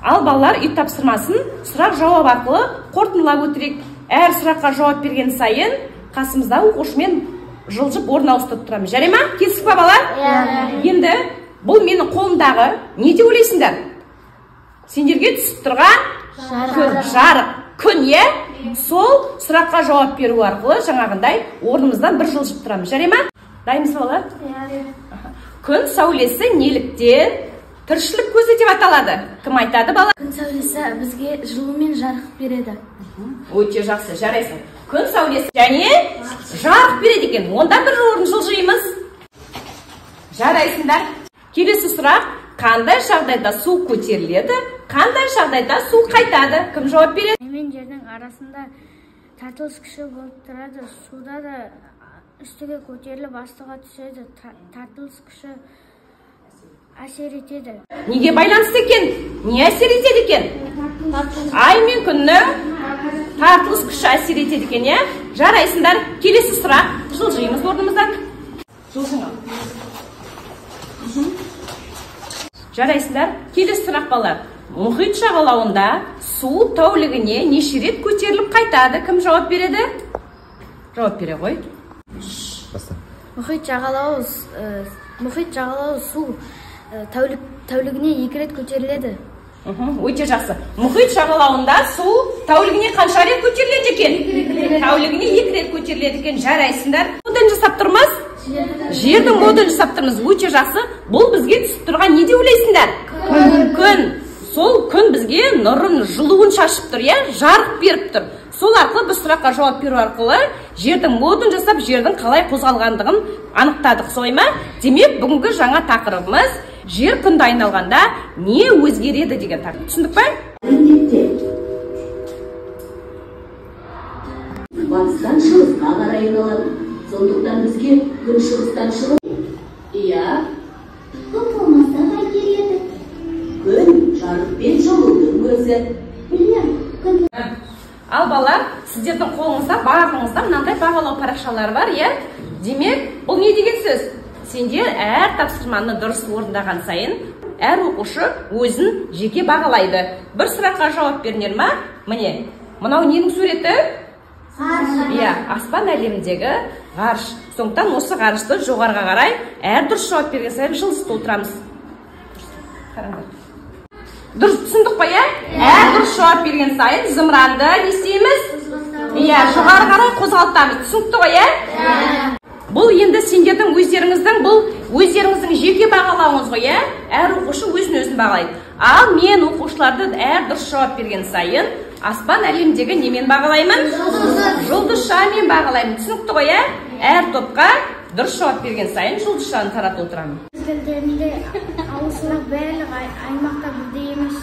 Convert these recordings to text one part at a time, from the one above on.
Ал балалар үй тапсырмасын сұрақ жауап арқылы қорытындылап өтірек. Әр сұраққа жауап берген сайын қасымыздағы оқушымен жылжып орын ауыстырып тұрамыз. Жарай ма? Келістік па балалар? Енді бұл менің қолымдағы не деп ойлайсыңдар? Сендерге түсіп тұрған жарық күн, е? Сол сұраққа жауап беру арқылы жаңағындай орнымыздан бір жылжып тұрамыз. Жарай ма? Дайынбыз балалар? Күн сәулесі неліктен тіршілік көзі деп аталады? Кім айтады бала? Күн сәулесі бізге жылу мен жарық береді. Өте жақсы, жарайсың. Күн сәулесі және жарық береді екен. Онда бір орын жылжимыз. Жарайсыңдар. Келесі сұрақ: қандай жағдайда су көтеріледі, қандай жағдайда су қайтады? Кім жауап береді? Мен жердің арасында тартылыс күші болып тұрады. Суда да үстіге көтеріліп астыға түседі. Тартылыс күші әсер етеді. Неге байланысты екен? Не әсер етеді екен? Ай мен күннің тартылыс күші әсер етеді екен, е? Жарайсыңдар. Келесі сұрақ: жылжимыз орнымыздан. Жылжыңа. Жарайсыңдар. Келесі сұрақ балалар: мұхит жағалауында су тәулігіне неше рет көтеріліп қайтады? Кім жауап береді? Жауап бере ғой. Мұхит жағалауы су тәулігіне 2 рет көтеріледі. Өте жақсы. Мұхит жағалауында су тәулігіне қанша рет көтеріледі екен? Тәулігіне 2 рет көтеріледі екен. Жарайсыңдар. Модель жасап тұрмыз? Жердің модель жасап тұрмыз. Өте жақсы. Бұл бізге түсіп тұрған не деп ойлайсыңдар? Күн. Сол күн бізге нұрын, жылуын шашып тұр, е? Жарық беріп тұр. Сол арқылы біз сұраққа жауап беру арқылы жердің модулін жасап, жердің қалай қозғалғандығын анықтадық, солай ма? Демек, бүгінгі жаңа тақырыбымыз жер күнді айналғанда не өзгереді деген тақырып. Түсіндік па? Батыстан шығысқа қарай айналады. Сондықтан бізге күн шығыстан шығып, иә, Күн болмаса қайтер еді? күн жарық пен жылудың көзі. Білем. Ал балалар, сіздердің қолыңызда барлығыңызда мынандай бағалау парақшалары бар, е? Демек, бұл не деген сөз? Сендер әр тапсырманы дұрыс орындаған сайын, әр оқушы өзін жеке бағалайды. Бір сұраққа жауап беріңдер ма? Міне, мынау ненің суреті? Иә, аспан әлеміндегі ғарыш. Сондықтан осы ғарышты жоғарға қарай әр дұрыс жауап берген сайын жылжытып отырамыз. Дұрыс түсіндік па, е? Әр дұрыс жауап берген сайын зымыранды не істейміз? Иә, жоғары қарай қозғалтамыз. Түсінікті ғой, е? Бұл енді сендердің өздеріңіздің жеке бағалауыңыз ғой, е? Әр оқушы өзін бағалайды. Ал мен оқушыларды әр дұрыс жауап берген сайын аспан әлемдегі немен бағалаймын? Жұлдызшамен бағалаймын. Түсінікті ғой, е? Әр топқа дұрыс жауап берген сайын жұлдызшаны таратып отырамын. Тілдерінде ауысырақ барлық аймақта бірдей емес.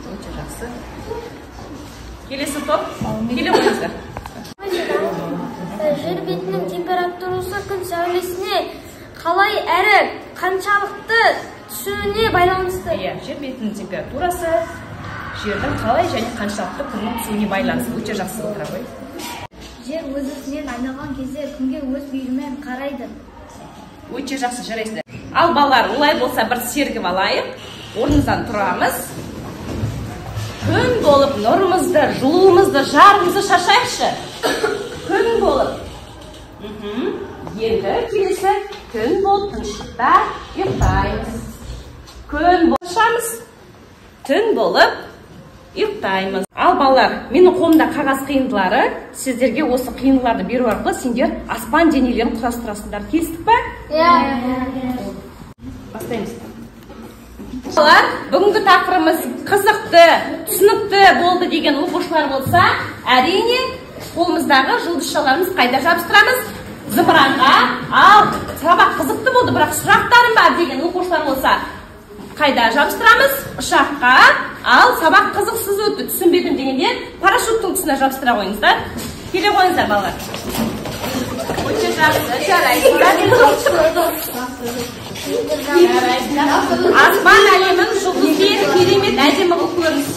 Өте жақсы. Келесі топ, келе қойыңыздар. Жер бетінің температурасы күн сәулесіне қалай әрі қаншалықты түсуіне байланысты. Иә, жер бетінің температурасы жердің қалай және қаншалықты күннің түсуіне байланысты. Өте жақсы отыра ғой. Жер өз-өзінен айналған кезде күнге өз бүйірімен қарайды. Өте жақсы, жарайсыздар. Ал балалар, олай болса бір сергіп алайық. Орнымыздан тұрамыз. Күн болып нұрымызды, жылуымызды, жарығымызды шашайықшы. Күн болып. Енді келесі күн болып тыныштықта ұйықтаймыз. Күн болып шашамыз. Түн болып ұйықтаймыз. Ал балалар, менің қолымда қағаз қиындылары, сіздерге осы қиындыларды беру арқылы сендер аспан денелерін құрастырасыңдар. Келістік па? Бастаймыз. Балалар, бүгінгі тақырыбымыз қызықты, түсінікті болды деген оқушылар болса, әрине қолымыздағы жұлдызшаларымыз қайда жабыстырамыз? Зымыранға. Ал сабақ қызықты болды, бірақ сұрақтарым бар деген оқушылар болса, қайда жабыстырамыз? Ұшаққа. Ал сабақ қызықсыз өтті, түсінбедім дегенде парашюттың тұсына жабыстыра қойыңыздар. Келе қойыңыздар балалар. Өте жақсы, жарайсыздар. Аспан әлемін жұлдызбен керемет әдемі қылып көріңіз.